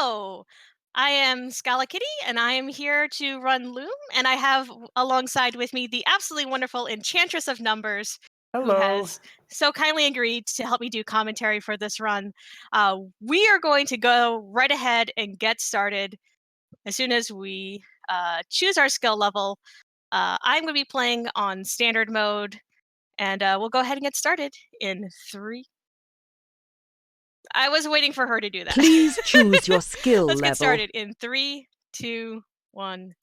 Hello, I am SchalaKitty, and I am here to run Loom, and I have alongside with me the absolutely wonderful Enchantress of Numbers, who Hello. has so kindly agreed to help me do commentary for this run. We are going to go right ahead and get started as soon as we choose our skill level. I'm going to be playing on standard mode, and we'll go ahead and get started in three. I was waiting for her to do that. Please choose your skill Let's get level. started in 3, 2, 1.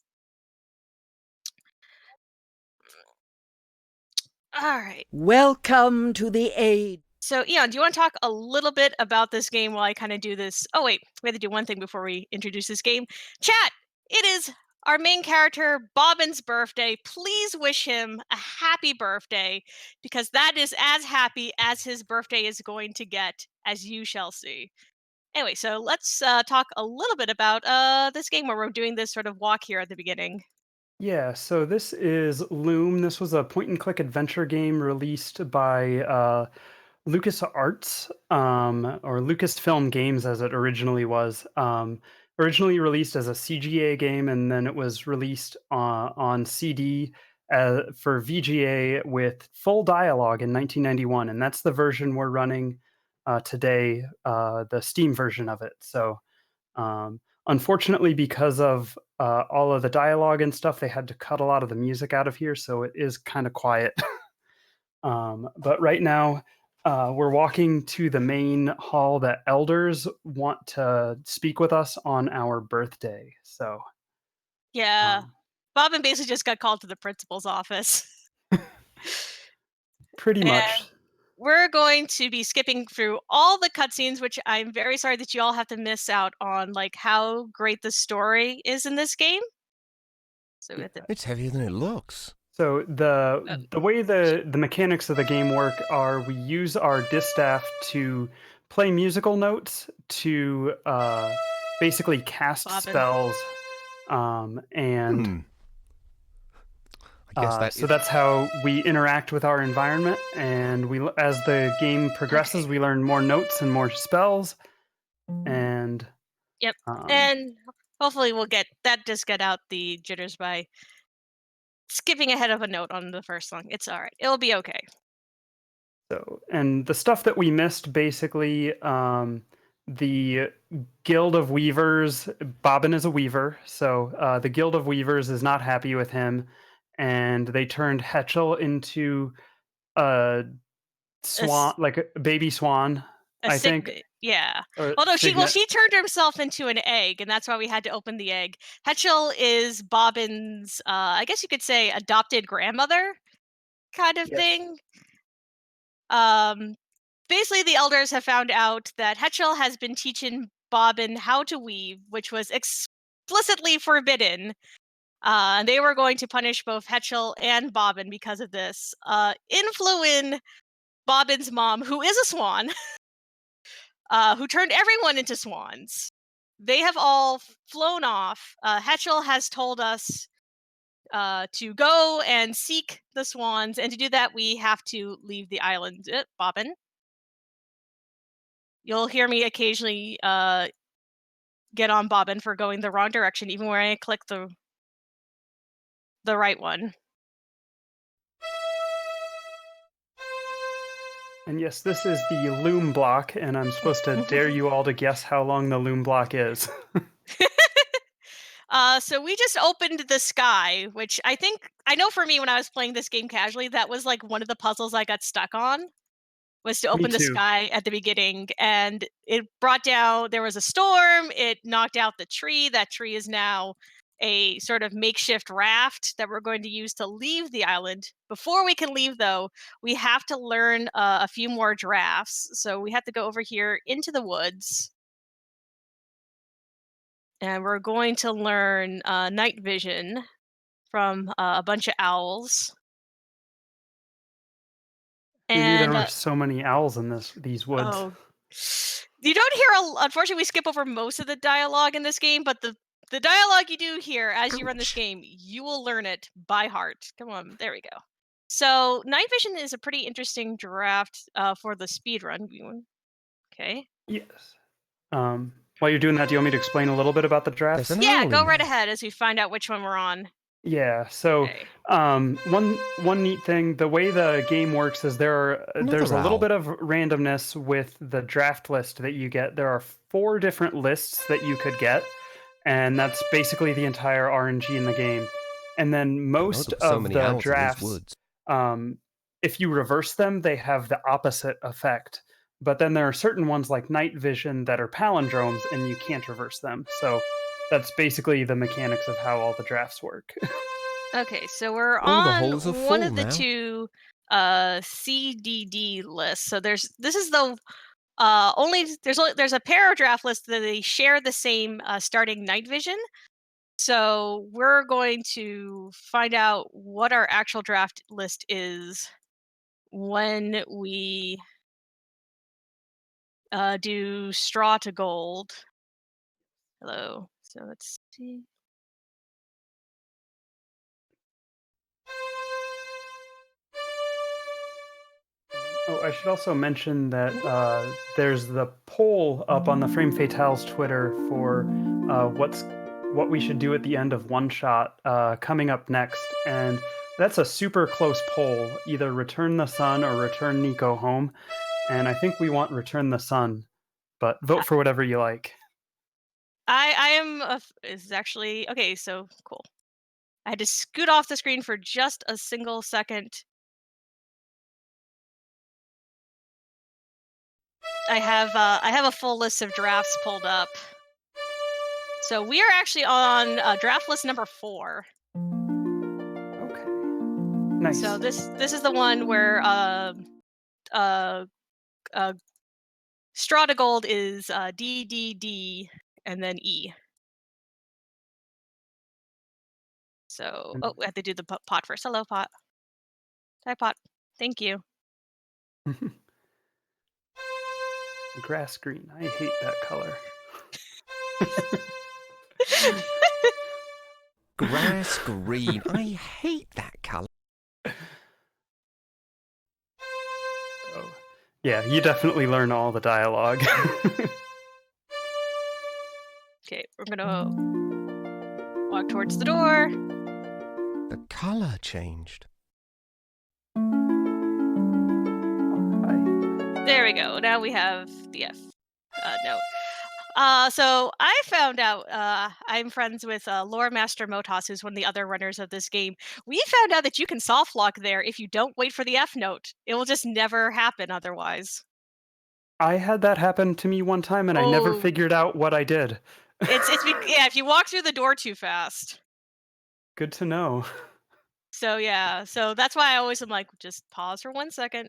All right. Welcome to the age. So, Eon, do you want to talk a little bit about this game while I kind of do this? Oh, wait, we have to do one thing before we introduce this game. Chat, it is our main character, Bobbin's birthday. Please wish him a happy birthday, because that is as happy as his birthday is going to get, as you shall see. Anyway, so let's talk a little bit about this game where we're doing this sort of walk here at the beginning. Yeah, so this is Loom. This was a point and click adventure game released by LucasArts, or Lucasfilm Games as it originally was. Originally released as a CGA game, and then it was released on CD for VGA with full dialogue in 1991. And that's the version we're running today, the Steam version of it. So unfortunately, because of all of the dialogue and stuff, they had to cut a lot of the music out of here, so it is kind of quiet. But right now, we're walking to the main hall that elders want to speak with us on our birthday. So, Yeah. um, Bobbin basically just got called to the principal's office. pretty And much. we're going to be skipping through all the cutscenes, which I'm very sorry that you all have to miss out on, like how great the story is in this game. So we have to. It's heavier than it looks. So Oh, the way the mechanics of the game work are we use our distaff to play musical notes to basically cast Bobbin. spells, and Hmm. I guess that so is. that's how we interact with our environment. And as the game progresses, Okay. we learn more notes and more spells. And Yep. um, And hopefully we'll get that, just get out the jitters by skipping ahead of a note on the first song. It's all right. It'll be okay. and the stuff that we missed, basically, the Guild of Weavers. Bobbin is a weaver, so the Guild of Weavers is not happy with him, and they turned Hetchel into a A, s- swan, like a baby swan, a I think, signet. Yeah. or Although signet. she turned herself into an egg, and that's why we had to open the egg. Hetchel is Bobbin's, I guess you could say, adopted grandmother kind of Yes. thing. Um, Basically, the elders have found out that Hetchel has been teaching Bobbin how to weave, which was explicitly forbidden. And they were going to punish both Hetchel and Bobbin because of this. Influin, Bobbin's mom, who is a swan, who turned everyone into swans. They have all flown off. Hetchel has told us to go and seek the swans, and to do that, we have to leave the island. Bobbin, you'll hear me occasionally get on Bobbin for going the wrong direction, even when I click the right one. And yes, this is the loom block, and I'm supposed to dare you all to guess how long the loom block is. So we just opened the sky, which I know for me, when I was playing this game casually, that was like one of the puzzles I got stuck on, was to Me open the too. sky at the beginning. And it brought down, there was a storm, it knocked out the tree. That tree is now a sort of makeshift raft that we're going to use to leave the island. Before we can leave, though, we have to learn a few more drafts. So we have to go over here into the woods. And we're going to learn night vision from a bunch of owls. Who knew there And were so many owls in these woods? oh, you don't hear. Unfortunately, we skip over most of the dialogue in this game, but the dialogue you do hear as you run this Ouch. game, you will learn it by heart. Come on, there we go. So night vision is a pretty interesting draft for the speed run. Okay. Yes. while you're doing that, do you want me to explain a little bit about the drafts? There's an Yeah, owl go in right there. ahead as we find out which one we're on. Yeah. So, Okay. one neat thing, the way the game works is there's Another a little owl. bit of randomness with the draft list that you get. There are 4 different lists that you could get, and that's basically the entire RNG in the game. And then Didn't know most there were so of many the owls in these drafts, woods. if you reverse them, they have the opposite effect. But then there are certain ones like night vision that are palindromes, and you can't reverse them. So that's basically the mechanics of how all the drafts work. Okay, so we're All the on holes are one full of the now. 2 CDD lists. So this is the there's a paragraph list that they share the same starting night vision. So we're going to find out what our actual draft list is when we do straw to gold. Hello. So let's see. Oh, I should also mention that there's the poll up on the Frame Fatale's Twitter for what we should do at the end of One Shot coming up next, and that's a super close poll. Either Return the Sun or Return Nico Home, and I think we want Return the Sun, but vote for whatever you like. I am is actually okay. So cool. I had to scoot off the screen for just a single second. I have a full list of drafts pulled up. So we are actually on draft list number 4. Okay, nice. So this is the one where uh straw to gold is D D D and then E. So I have to do the pot first. Hello, pot. Hi, pot. Thank you. Grass green. I hate that color. Grass green. I hate that colour. Oh, yeah, you definitely learn all the dialogue. Okay, we're gonna walk towards the door. The colour changed. There we go. Now we have the F note. So I found out I'm friends with Lore Master Motas, who's one of the other runners of this game. We found out that you can soft lock there if you don't wait for the F note. It will just never happen otherwise. I had that happen to me one time, and I never Oh, figured out what I did. yeah, if you walk through the door too fast. Good to know. So yeah, so that's why I always am like, just pause for 1 second.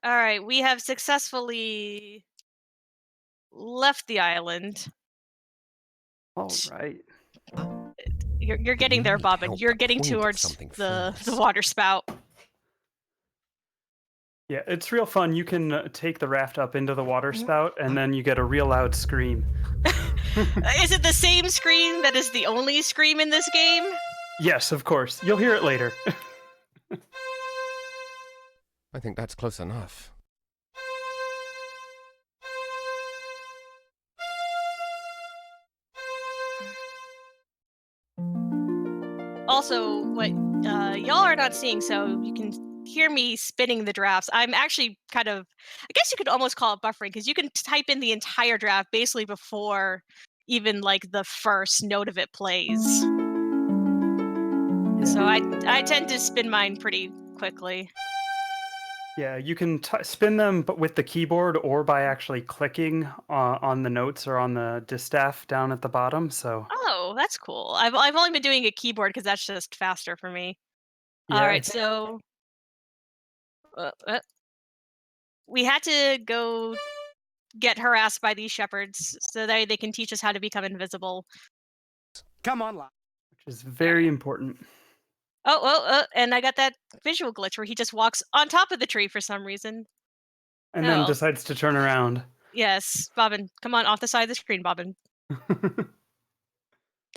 All right, we have successfully left the island. All right. You're getting there, Might Bobbin. help You're to getting point at towards something the first. water spout. Yeah, it's real fun. You can take the raft up into the water spout, and then you get a real loud scream. Is it the same scream that is the only scream in this game? Yes, of course. You'll hear it later. I think that's close enough. Also, what y'all are not seeing, so you can hear me spinning the drafts. I'm actually kind of, I guess you could almost call it buffering, because you can type in the entire draft basically before even like the first note of it plays. So I tend to spin mine pretty quickly. Yeah, you can spin them but with the keyboard or by actually clicking on the notes or on the distaff down at the bottom. So Oh, that's cool. I've only been doing a keyboard because that's just faster for me. All yeah, right, so we had to go get harassed by these shepherds so that they can teach us how to become invisible. Come on, lad. which is very important. And I got that visual glitch where he just walks on top of the tree for some reason. And Oh, then well. decides to turn around. Yes, Bobbin, come on off the side of the screen, Bobbin.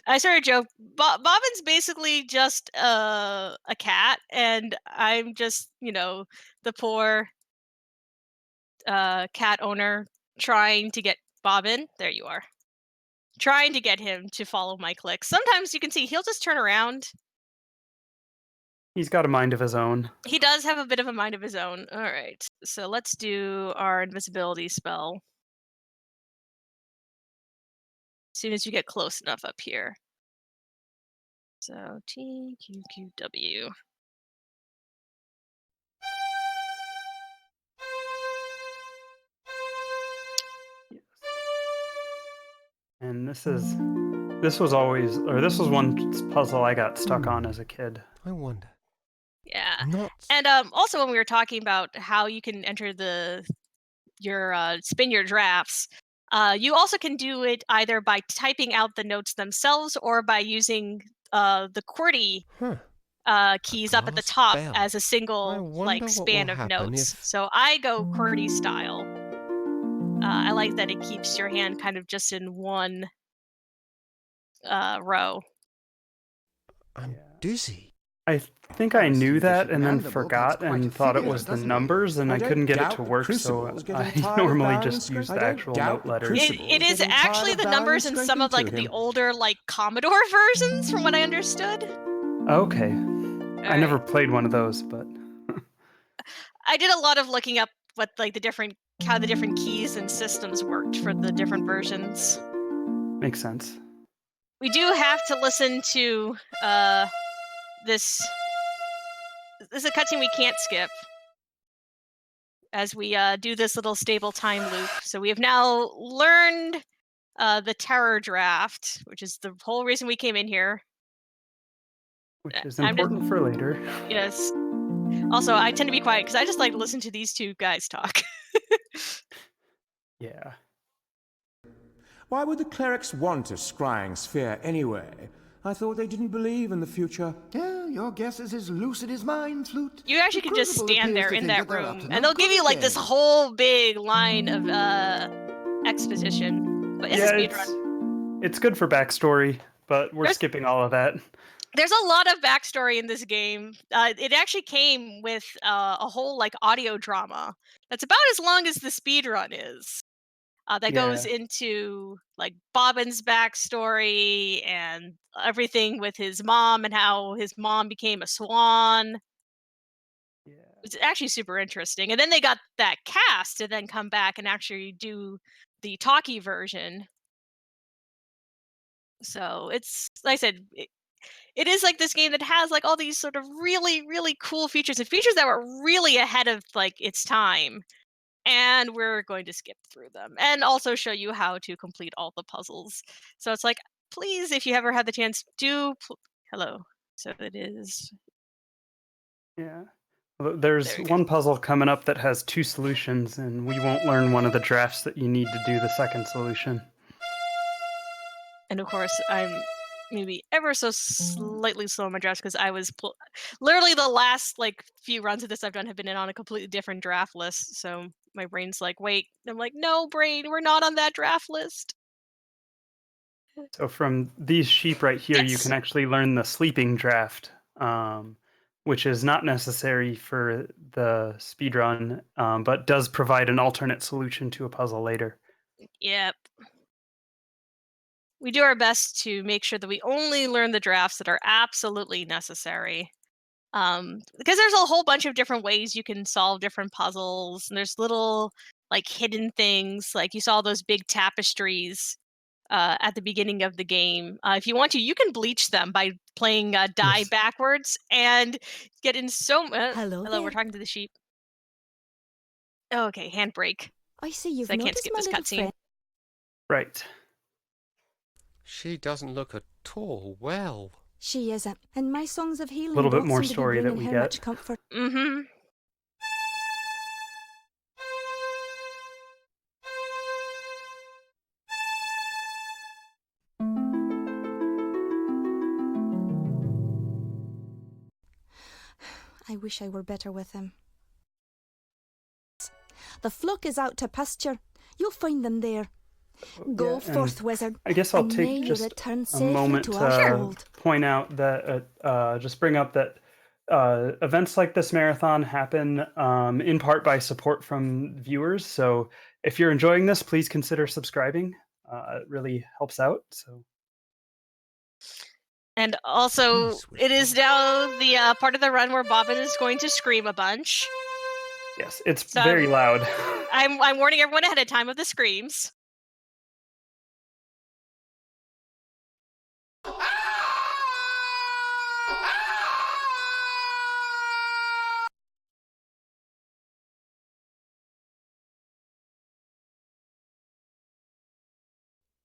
I sort of joke. Bobbin's basically just a cat, and I'm just the poor cat owner trying to get Bobbin. There you are. Trying to get him to follow my clicks. Sometimes you can see he'll just turn around. He's got a mind of his own. He does have a bit of a mind of his own. All right, so let's do our invisibility spell. As soon as you get close enough up here. So TQQW. And this was one puzzle I got stuck on as a kid. I wonder. Yeah. Not. And also when we were talking about how you can enter spin your drafts, you also can do it either by typing out the notes themselves or by using the QWERTY keys up at the glass top bell. as a I single wonder what span will of happen notes. if- So I go QWERTY style. I like that it keeps your hand kind of just in one row. I'm Yeah. dizzy. I think I knew that and then Understandable, forgot that's quite and a thought it figure, was the doesn't it? numbers, and I don't couldn't get it doubt to the work, so Crucible's getting I tired of normally bowing just use I the don't actual doubt note the letters. Crucible's It is getting tired actually of the bowing numbers in some of scraping like to the him. older like Commodore versions, from what I understood. Okay. I All never right. played one of those, but I did a lot of looking up what like how the different keys and systems worked for the different versions. makes sense. We do have to listen to this. This is a cutscene we can't skip as we do this little stable time loop. So we have now learned the terror draft, which is the whole reason we came in here. Which is I'm just- important for later. Yes. Also, I tend to be quiet because I just like to listen to these two guys talk. Yeah. Why would the clerics want a scrying sphere anyway? I thought they didn't believe in the future. Yeah, your guess is as lucid as mine, Flute. You actually The could just Crucible stand appears there to in think that they're up room, to and no they'll give good you like this again. whole big line of exposition. But it's a speedrun. It's good for backstory, but we're There's- skipping all of that. There's a lot of backstory in this game. It actually came with a whole like audio drama that's about as long as the speedrun is. That goes into like Bobbin's backstory and everything with his mom and how his mom became a swan. Yeah. It's actually super interesting. And then they got that cast to then come back and actually do the talkie version. So it's like I said, it is like this game that has like all these sort of really, really cool features and features that were really ahead of like its time. And we're going to skip through them and also show you how to complete all the puzzles. So it's like, please, if you ever had the chance, hello. So it is. Yeah. Well, there's There we go. one puzzle coming up that has two solutions, and we won't learn one of the drafts that you need to do the second solution. And of course, I'm maybe ever so slightly slow on my drafts because I was literally the last like few runs of this I've done have been on a completely different draft list. So my brain's like, wait. I'm like, no, brain, we're not on that draft list. So from these sheep right here, you Yes. can actually learn the sleeping draft, which is not necessary for the speedrun, but does provide an alternate solution to a puzzle later. Yep. We do our best to make sure that we only learn the drafts that are absolutely necessary. Because there's a whole bunch of different ways you can solve different puzzles, and there's little like hidden things, like you saw those big tapestries at the beginning of the game. If you want to, you can bleach them by playing die Yes. backwards and get in so much. Hello Hello, there. we're talking to the sheep. Okay, handbrake. I see you've So I can't noticed skip my this little cutscene. friend. Right. She doesn't look at all well. She isn't, and my songs of healing Little bit don't more seem to be story that bringing we her get. much comfort. Mm-hmm. I wish I were better with him. The flock is out to pasture. You'll find them there. Go Yeah, and forth, wizard. I guess I'll and may take you just return a safely moment to our to fold. point out that, just bring up that events like this marathon happen in part by support from viewers. So if you're enjoying this, please consider subscribing. It really helps out. So And also, Peace with it is you. now the part of the run where Bobbin is going to scream a bunch. yes, it's So very loud. I'm warning everyone ahead of time of the screams.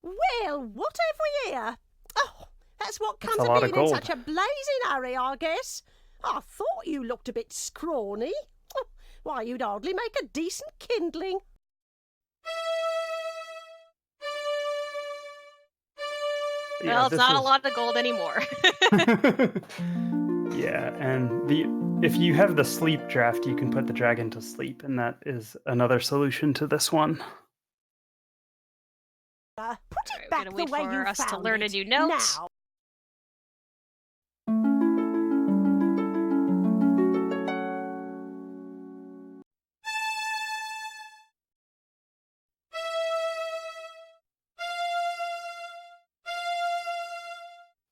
Well, what have we here? Oh, that's what That's comes a of lot of being in gold. such a blazing hurry, I guess. I thought you looked a bit scrawny. Oh, why, you'd hardly make a decent kindling. Yeah, Well, it's this not a is lot of gold anymore. yeah, and if you have the sleep draft, you can put the dragon to sleep, and that is another solution to this one. Put Alright, it we're back gonna the wait way for you us to found learn a it. new note. Now.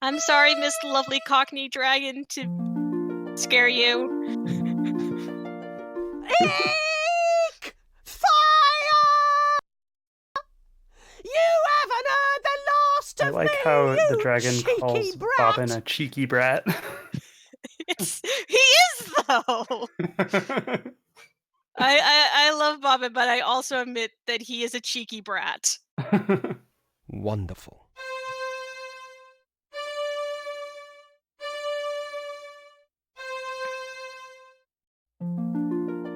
I'm sorry, Miss Lovely Cockney Dragon, to scare you. Eek! Fire! You haven't heard the last I of like me, how the you dragon cheeky calls brat! Bobbin a cheeky brat. He is though. I love Bobbin, but I also admit that he is a cheeky brat. Wonderful.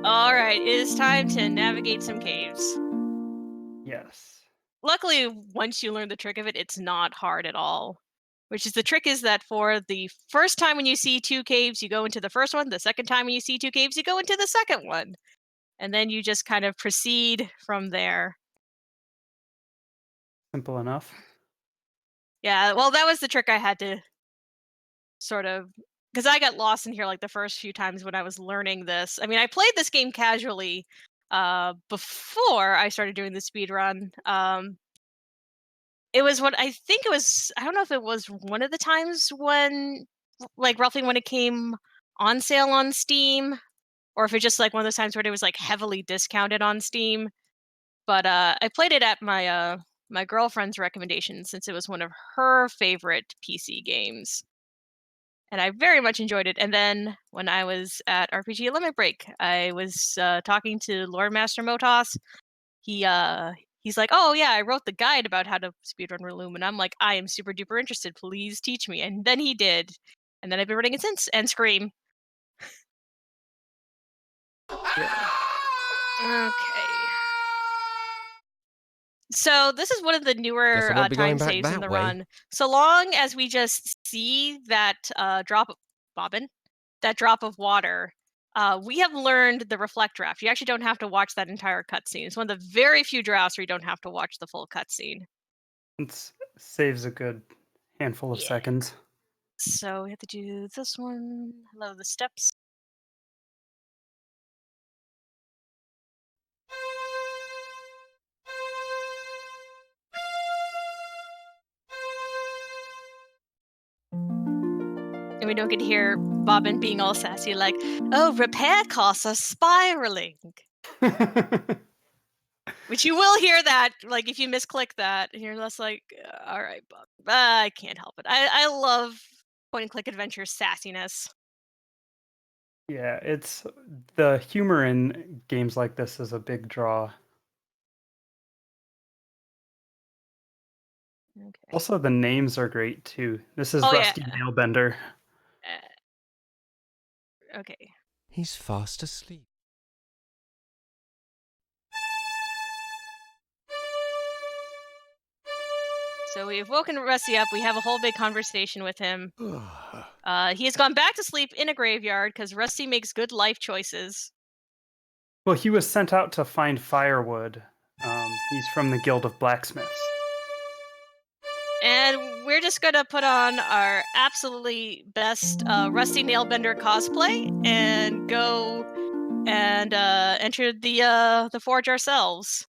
All right, it is time to navigate some caves. yes. Luckily, once you learn the trick of it, it's not hard at all. Which is the trick is that for the first time when you see two caves, you go into the first one. The second time when you see two caves, you go into the second one. And then you just kind of proceed from there. Simple enough. Yeah, well, that was the trick I had to sort of, because I got lost in here like the first few times when I was learning this. I mean, I played this game casually before I started doing the speed run. It was what I think it was. I don't know if it was one of the times when, like, roughly when it came on sale on Steam, or if it's just like one of those times where it was like heavily discounted on Steam. But I played it at my girlfriend's recommendation since it was one of her favorite PC games, and I very much enjoyed it. And then when I was at RPG Limit Break, I was talking to Lord Master Motos. He he's like, "Oh yeah, I wrote the guide about how to speedrun Loom," and I'm like, "I am super duper interested. Please teach me." And then he did, and then I've been running it since. And Scream. Yeah. Okay. So this is one of the Guess newer I won't be going time back saves in that the way. run. So long as we just see that drop of bobbin, that drop of water, we have learned the reflect draft. You actually don't have to watch that entire cutscene. It's one of the very few drafts where you don't have to watch the full cutscene. It saves a good handful of Yeah. seconds. So we have to do this one. Hello, the steps. And we don't get to hear Bobbin being all sassy like, "Oh, repair costs are spiraling." Which you will hear that, like, if you misclick that, and you're just like, all right, Bob. I can't help it. I love point and click adventure sassiness. Yeah, it's the humor in games like this is a big draw. Okay. Also, the names are great too. This is Oh, yeah. Rusty Nailbender. Okay. He's fast asleep. So we've woken Rusty up. We have a whole big conversation with him. He has gone back to sleep in a graveyard because Rusty makes good life choices. Well, he was sent out to find firewood. He's from the Guild of Blacksmiths. And we're just gonna put on our absolutely best Rusty Nailbender cosplay and go and enter the forge ourselves.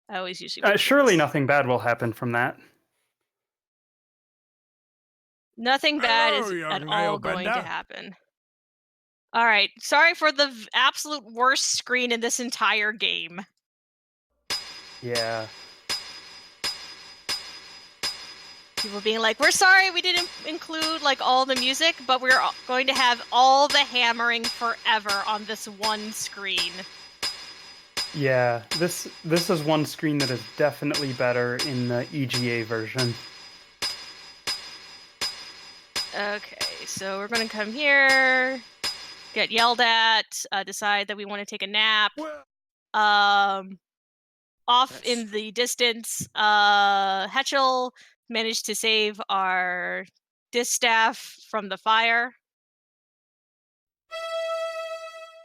I always usually wait for Surely this. nothing bad will happen from that. Nothing bad Hello, is young at all going to nailbender. happen. All right, sorry for the absolute worst screen in this entire game. Yeah. People being like, "We're sorry we didn't include like all the music, but we're going to have all the hammering forever on this one screen." Yeah, this is one screen that is definitely better in the EGA version. Okay, so we're gonna come here, get yelled at, decide that we want to take a nap. Off in the distance, Hetchel managed to save our distaff from the fire.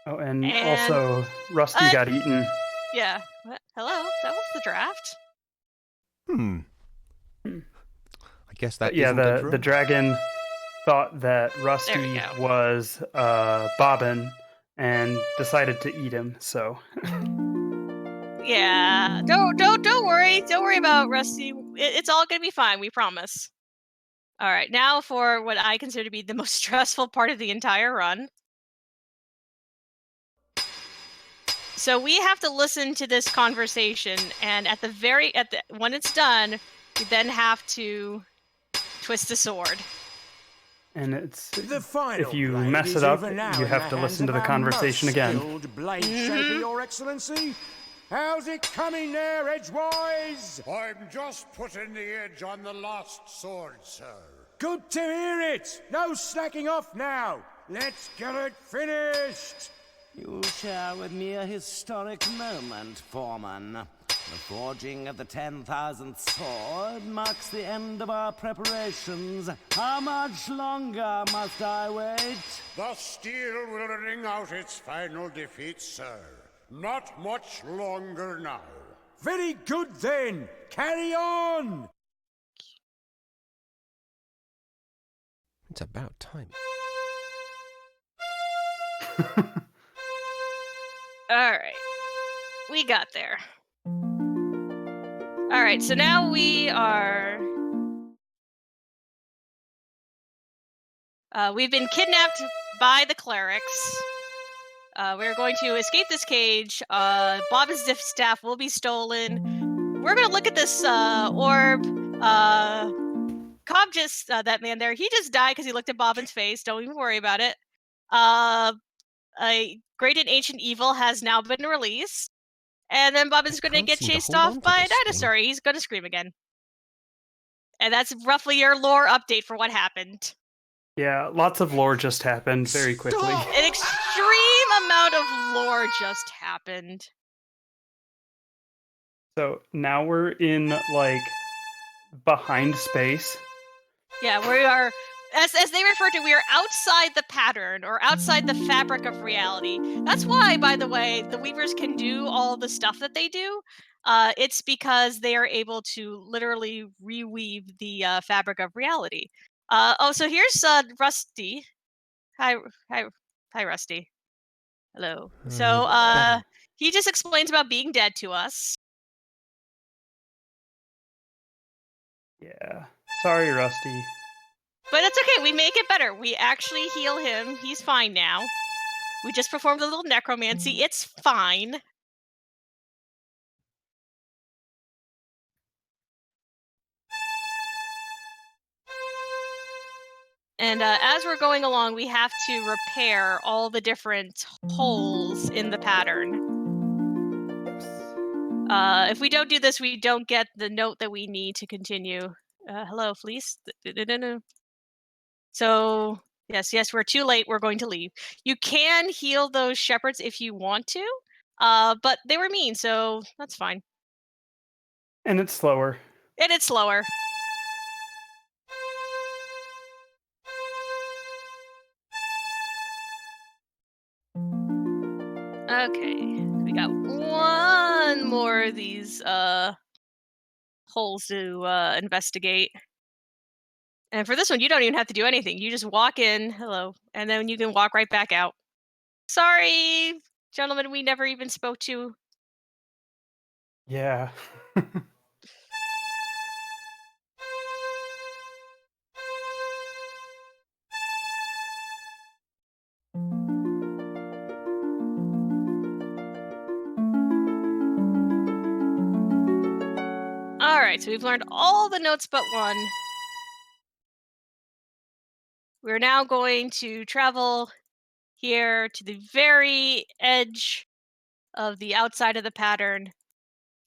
Oh, and And also Rusty got eaten. yeah. What? Hello, that was the draft. I guess that But yeah, isn't a the draft. dragon thought that Rusty go. was Bobbin and decided to eat him. So Yeah. Don't worry. Don't worry about Rusty. It's all gonna be fine. We promise. All right. Now for what I consider to be the most stressful part of the entire run. So we have to listen to this conversation, and when it's done, we then have to twist a sword. and it's The final if you blade mess is it up, even now you in have the to hands listen to of the our conversation most again. skilled blade shaper, Your Excellency. How's it coming there, Edgewise? I'm just putting the edge on the last sword, sir. Good to hear it. No slacking off now. Let's get it finished. You share with me a historic moment, Foreman. The forging of the 10,000th sword marks the end of our preparations. How much longer must I wait? The steel will ring out its final defeat, sir. Not much longer now. Very good then. Carry on. It's about time. All right. We got there. All right, so now we are... we've been kidnapped by the clerics. We're going to escape this cage. Bob's distaff will be stolen. We're going to look at this orb. Cobb just... that man there, he just died because he looked at Bobbin's face. Don't even worry about it. A great and ancient evil has now been released. And then Bobbin's going to can't get seem to chased hold off on to by a this thing. dinosaur. He's going to scream again. And that's roughly your lore update for what happened. Yeah, lots of lore just happened very quickly. An extreme amount of lore just happened. So now we're in like behind space. Yeah, we are, as they refer to, we are outside the pattern or outside the fabric of reality. That's why, by the way, the Weavers can do all the stuff that they do. It's because they are able to literally reweave the fabric of reality. So here's Rusty. Hi, Rusty. Hello. So he just explains about being dead to us. Yeah. Sorry, Rusty. But it's okay, we make it better. We actually heal him. He's fine now. We just performed a little necromancy. It's fine. And as we're going along, we have to repair all the different holes in the pattern. If we don't do this, we don't get the note that we need to continue. Hello, Fleece. So, yes, we're too late. We're going to leave. You can heal those shepherds if you want to, but they were mean, so that's fine. And it's slower. And it's slower. Okay, we got one more of these holes to investigate. And for this one, you don't even have to do anything. You just walk in, hello, and then you can walk right back out. Sorry, gentlemen, we never even spoke to. Yeah. Alright, so we've learned all the notes but one. We're now going to travel here to the very edge of the outside of the pattern.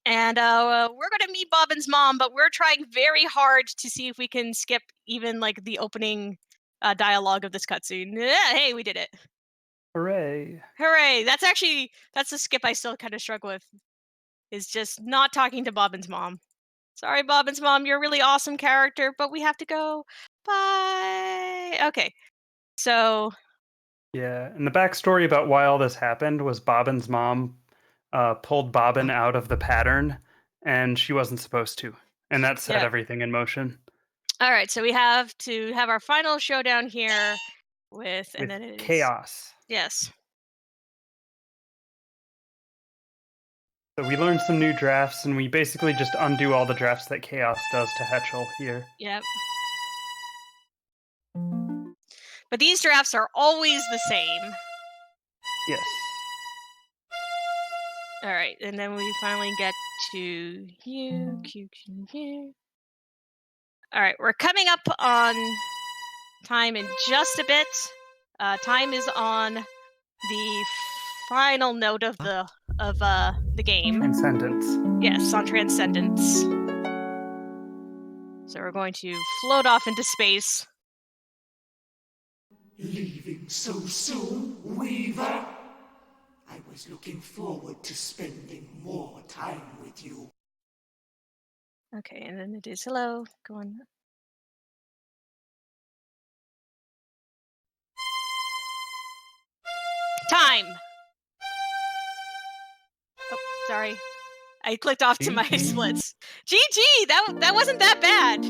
And we're going to meet Bobbin's mom, but we're trying very hard to see if we can skip even like the opening dialogue of this cutscene. Yeah, hey, we did it. Hooray. Hooray. That's a skip I still kind of struggle with, is just not talking to Bobbin's mom. Sorry, Bobbin's mom, you're a really awesome character, but we have to go. Bye. Okay. So, Yeah, and the backstory about why all this happened was Bobbin's mom pulled Bobbin out of the pattern, and she wasn't supposed to. And that set yeah. everything in motion. All right, so we have to have our final showdown here with and then it is chaos. Yes. So we learned some new drafts, and we basically just undo all the drafts that Chaos does to Hetchel here. Yep. But these drafts are always the same. Yes. All right, and then we finally get to you, here. All right, we're coming up on time in just a bit. Time is on the final note of the game. Transcendence. Yes, on Transcendence. So we're going to float off into space. Leaving so soon, Weaver? I was looking forward to spending more time with you. Okay, and then it is hello. Go on. Time. Oh, sorry. I clicked off to my splits. GG! That wasn't that bad.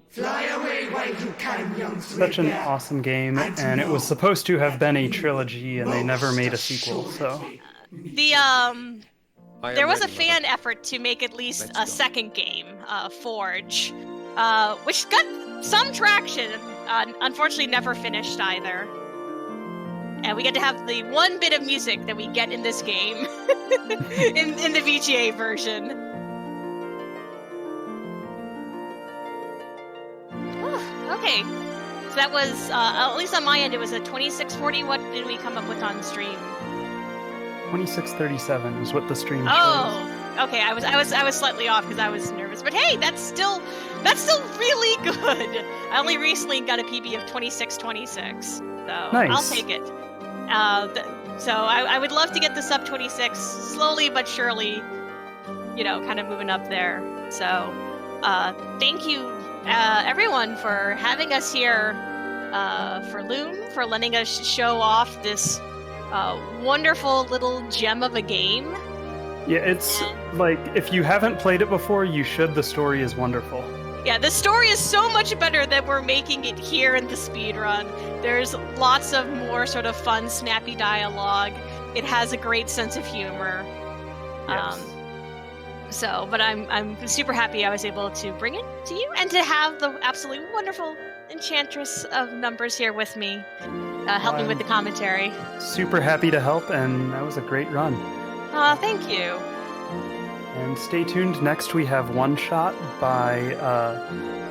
Fly away while you can, young Such an threadbare. awesome game, and it was supposed to have been a trilogy, and they never made a sequel, so... There was a fan effort to make at least a second game, Forge, which got some traction. Unfortunately, never finished either. And we get to have the one bit of music that we get in this game in the VGA version. Okay, so that was at least on my end. It was a 2640. What did we come up with on stream? 2637 is what the stream shows. Oh, okay. I was slightly off because I was nervous, but hey, that's still really good. I only recently got a PB of 2626, so Nice. I'll take it. So I would love to get the sub 26 slowly but surely, kind of moving up there. So thank you everyone for having us here for Loom, for letting us show off this wonderful little gem of a game. Yeah, it's like, if you haven't played it before, you should. The story is wonderful. Yeah, the story is so much better than we're making it here in the speedrun. There's lots of more sort of fun, snappy dialogue. It has a great sense of humor. Yes. But I'm super happy I was able to bring it to you and to have the absolutely wonderful Enchantress of Numbers here with me, helping with the commentary. Super happy to help, and that was a great run. Thank you. And stay tuned. Next, we have One Shot by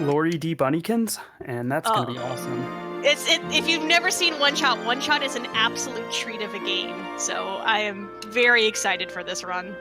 Lori D. Bunnykins, and that's going to be awesome. If you've never seen One Shot is an absolute treat of a game. So I am very excited for this run.